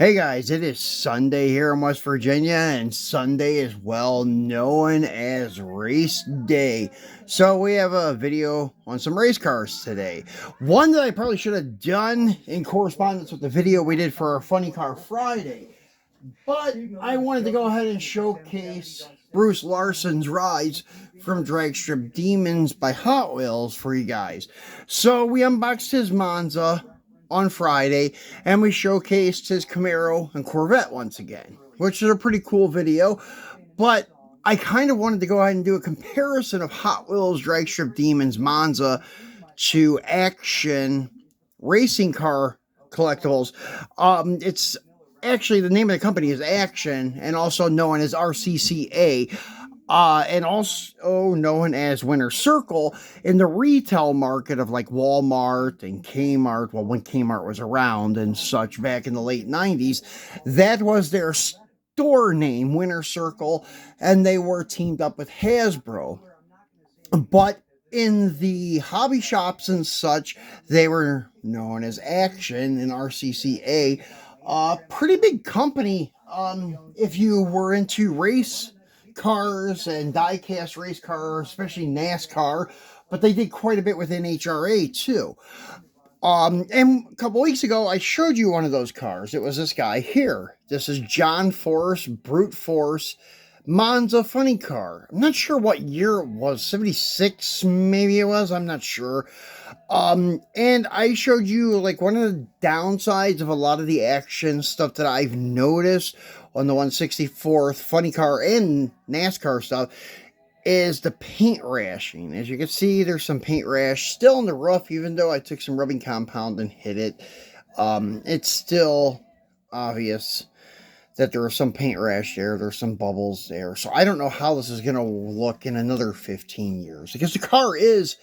Hey guys, it is Sunday here in West Virginia, and Sunday is well known as race day. So we have a video on some race cars today. One that I probably should have done in correspondence with the video we did for our Funny Car Friday. But I wanted to go ahead and showcase Bruce Larson's rides from Drag Strip Demons by Hot Wheels for you guys. So we unboxed his Monza on Friday, and we showcased his Camaro and Corvette once again, which is a pretty cool video. But I kind of wanted to go ahead and do a comparison of Hot Wheels Drag Strip Demons Monza to action racing car collectibles. It's actually, the name of the company is Action, and also known as RCCA. And also known as Winter Circle in the retail market of like Walmart and Kmart. Well, when Kmart was around and such back in the late 90s, that was their store name, Winter Circle, and they were teamed up with Hasbro. But in the hobby shops and such, they were known as Action and RCCA. Pretty big company. If you were into race cars and diecast race cars, especially NASCAR, but they did quite a bit with NHRA too. And a couple weeks ago, I showed you one of those cars. It was this guy here. This is John Force, Brute Force, Monza funny car. I'm not sure what year it was, 76 maybe it was, I'm not sure. And I showed you like one of the downsides of a lot of the action stuff that I've noticed on the 164th funny car and NASCAR stuff is the paint rashing. As you can see, there's some paint rash still in the roof, even though I took some rubbing compound and hit it. It's still obvious that there was some paint rash there. There's some bubbles there. So I don't know how this is going to look in another 15 years. Because the car is,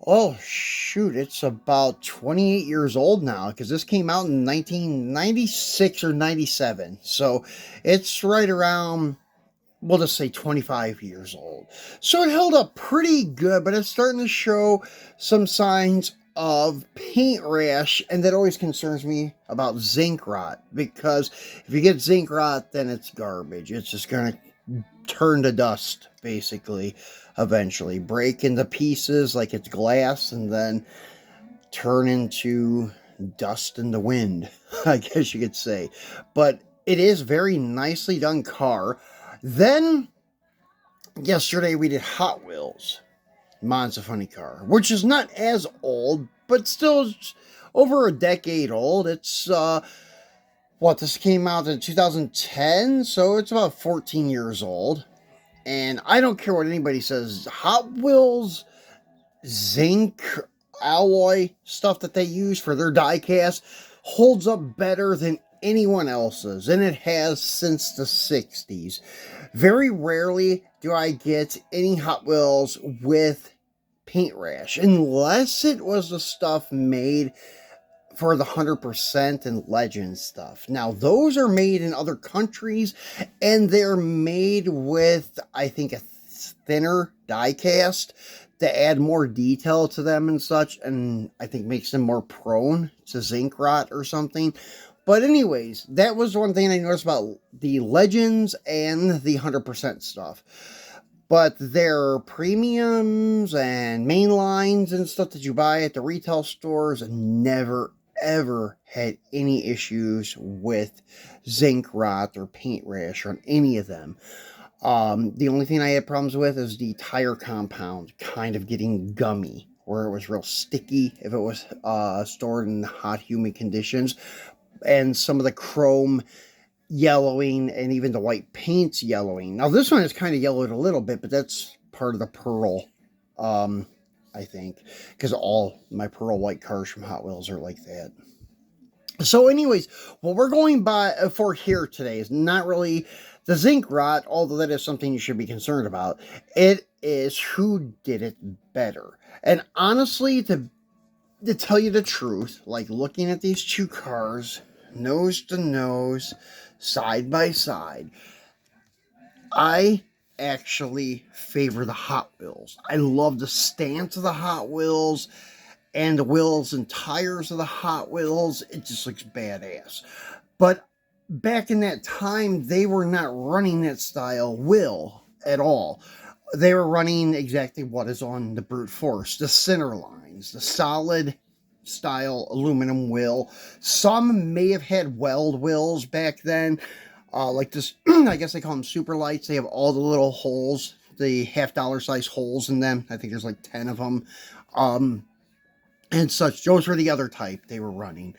oh shoot, it's about 28 years old now. Because this came out in 1996 or 97. So it's right around, we'll just say 25 years old. So it held up pretty good, but it's starting to show some signs of paint rash, and that always concerns me about zinc rot, because if you get zinc rot, then it's garbage. It's just going to turn to dust, basically, eventually. Break into pieces like it's glass, and then turn into dust in the wind, I guess you could say. But it is a very nicely done car. Then, yesterday we did Hot Wheels Monza funny car, which is not as old, but still over a decade old. It's, this came out in 2010, so it's about 14 years old. And I don't care what anybody says, Hot Wheels zinc alloy stuff that they use for their diecast holds up better than anyone else's, and it has since the 60s. Very rarely do I get any Hot Wheels with paint rash, unless it was the stuff made for the 100% and Legend stuff. Now, those are made in other countries, and they're made with, I think, a thinner die cast to add more detail to them and such, and I think makes them more prone to zinc rot or something. But anyways, that was one thing I noticed about the Legends and the 100% stuff. But their premiums and main lines and stuff that you buy at the retail stores never, ever had any issues with zinc rot or paint rash on any of them. The only thing I had problems with is the tire compound kind of getting gummy, where it was real sticky if it was stored in hot, humid conditions. And some of the chrome yellowing, and even the white paint's yellowing. Now, this one is kind of yellowed a little bit, but that's part of the pearl, I think, because all my pearl white cars from Hot Wheels are like that. So anyways, what we're going for here today is not really the zinc rot, although that is something you should be concerned about. It is who did it better. And honestly, to tell you the truth, like looking at these two cars, nose to nose, side by side, I actually favor the Hot Wheels. I love the stance of the Hot Wheels and the wheels and tires of the Hot Wheels. It just looks badass. But back in that time, they were not running that style wheel at all. They were running exactly what is on the brute force, the center lines, the solid style aluminum wheel. Some may have had weld wheels back then, like this. I guess they call them super lights. They have all the little holes, the $half size holes in them. I think there's like 10 of them, and such. Those were the other type they were running.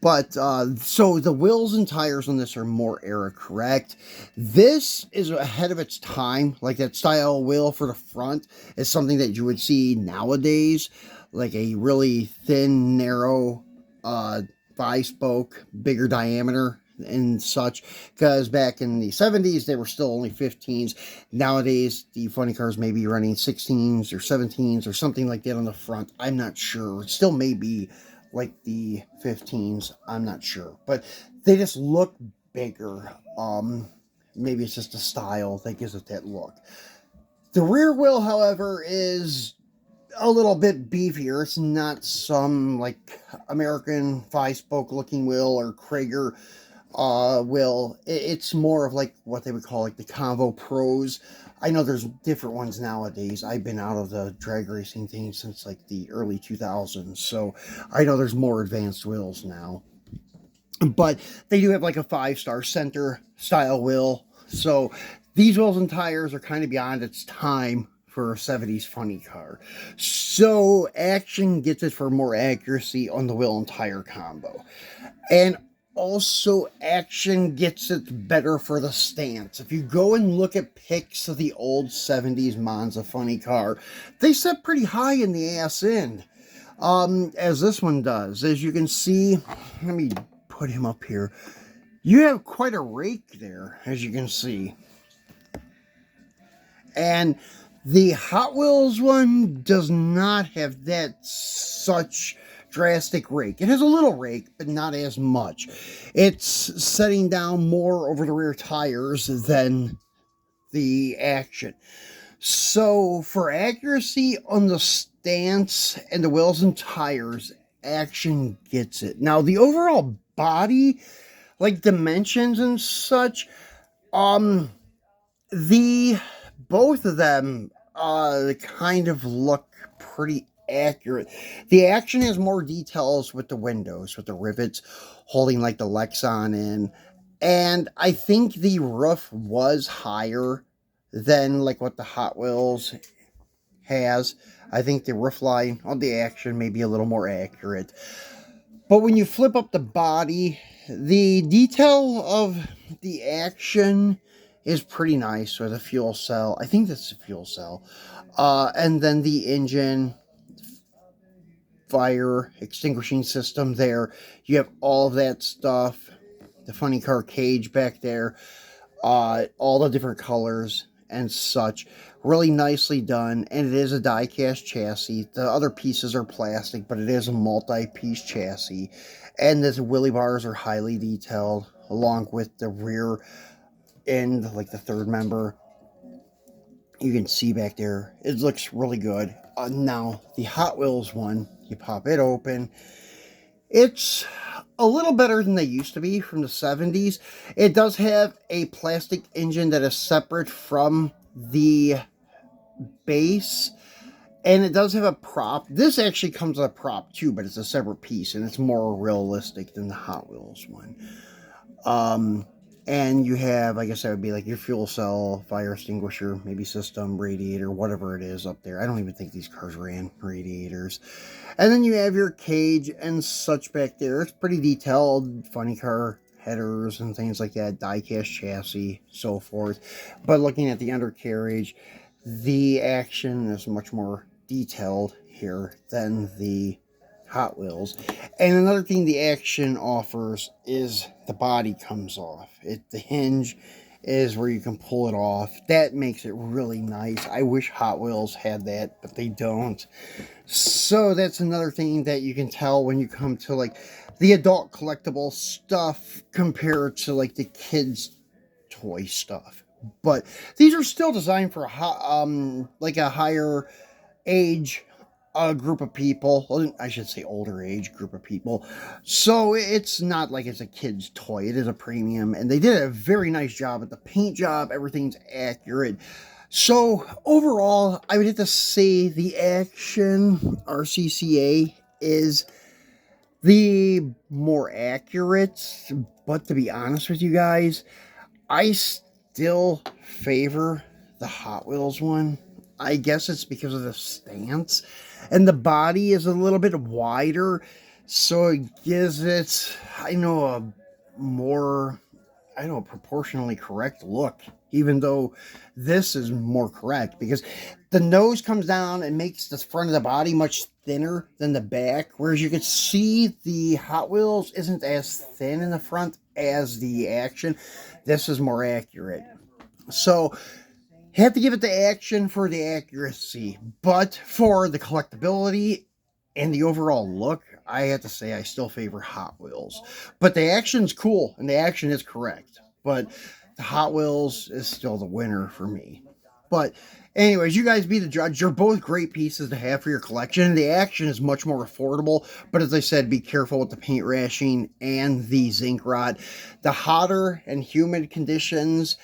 But so the wheels and tires on this are more era correct. This is ahead of its time. Like that style wheel for the front is something that you would see nowadays, like a really thin, narrow, 5-spoke, bigger diameter and such. Because back in the 70s, they were still only 15s. Nowadays, the funny cars may be running 16s or 17s or something like that on the front. I'm not sure. It still may be like the 15s, I'm not sure, but they just look bigger. Maybe it's just a style that gives it that look. The rear wheel, however, is a little bit beefier. It's not some like American 5-spoke looking wheel or Krager wheel. It's more of like what they would call like the Convo Pros. I know there's different ones nowadays. I've been out of the drag racing thing since like the early 2000s, so I know there's more advanced wheels now. But they do have like a 5-star center style wheel. So these wheels and tires are kind of beyond its time for a 70s funny car. So Action gets it for more accuracy on the wheel and tire combo. And also Action gets it better for the stance. If you go and look at pics of the old 70s Monza funny car, they set pretty high in the ass end, as this one does. As you can see, let me put him up here. You have quite a rake there, as you can see. And the Hot Wheels one does not have that such drastic rake. It has a little rake, but not as much. It's setting down more over the rear tires than the Action. So for accuracy on the stance and the wheels and tires, Action gets it. Now the overall body, like dimensions and such, the both of them kind of look pretty accurate. The Action has more details with the windows, with the rivets holding like the Lexan in, and I think the roof was higher than like what the Hot Wheels has. I think the roof line on the Action may be a little more accurate. But when you flip up the body, the detail of the Action is pretty nice with a fuel cell. I think that's a fuel cell. And then the engine, fire extinguishing system there. You have all of that stuff. The funny car cage back there. All the different colors and such. Really nicely done. And it is a die-cast chassis. The other pieces are plastic, but it is a multi-piece chassis. And the wheelie bars are highly detailed, along with the rear end, like the third member. You can see back there, it looks really good. Now, the Hot Wheels one, you pop it open. It's a little better than they used to be from the 70s. It does have a plastic engine that is separate from the base, and it does have a prop. This actually comes with a prop too, but it's a separate piece, and it's more realistic than the Hot Wheels one. And you have, I guess that would be like your fuel cell, fire extinguisher, maybe system, radiator, whatever it is up there. I don't even think these cars ran radiators. And then you have your cage and such back there. It's pretty detailed, funny car headers and things like that, die-cast chassis, so forth. But looking at the undercarriage, the Action is much more detailed here than the Hot Wheels. And another thing the Action offers is the body comes off. The hinge is where you can pull it off. That makes it really nice. I wish Hot Wheels had that, but they don't. So that's another thing that you can tell when you come to like the adult collectible stuff compared to like the kids toy stuff. But these are still designed for like a higher age a group of people. Well, I should say older age group of people. So it's not like it's a kid's toy. It is a premium, and they did a very nice job at the paint job. Everything's accurate. So overall, I would have to say the Action RCCA is the more accurate. But to be honest with you guys, I still favor the Hot Wheels one. I guess it's because of the stance, and the body is a little bit wider, so it gives it, a more, proportionally correct look, even though this is more correct because the nose comes down and makes the front of the body much thinner than the back, whereas you can see the Hot Wheels isn't as thin in the front as the Action. This is more accurate. So, have to give it the Action for the accuracy, but for the collectability and the overall look, I have to say I still favor Hot Wheels. But the Action's cool, and the Action is correct. But the Hot Wheels is still the winner for me. But anyways, you guys be the judge. They're both great pieces to have for your collection. The Action is much more affordable, but as I said, be careful with the paint rashing and the zinc rot. The hotter and humid conditions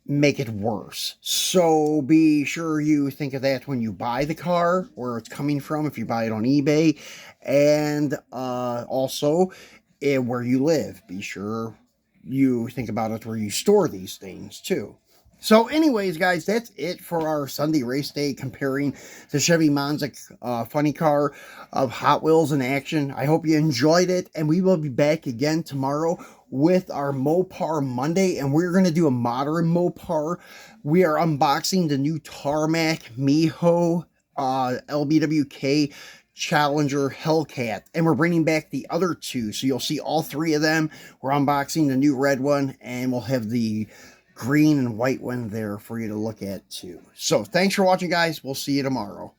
make it worse. So be sure you think of that when you buy the car, where it's coming from, if you buy it on eBay, and also where you live. Be sure you think about it where you store these things too. So anyways, guys, that's it for our Sunday race day comparing the Chevy Monza funny car of Hot Wheels in action. I hope you enjoyed it, and we will be back again tomorrow with our Mopar Monday, and we're going to do a modern Mopar. We are unboxing the new Tarmac Miho LBWK Challenger Hellcat, and we're bringing back the other two, so you'll see all three of them. We're unboxing the new red one, and we'll have the green and white one there for you to look at too. So thanks for watching, guys. We'll see you tomorrow.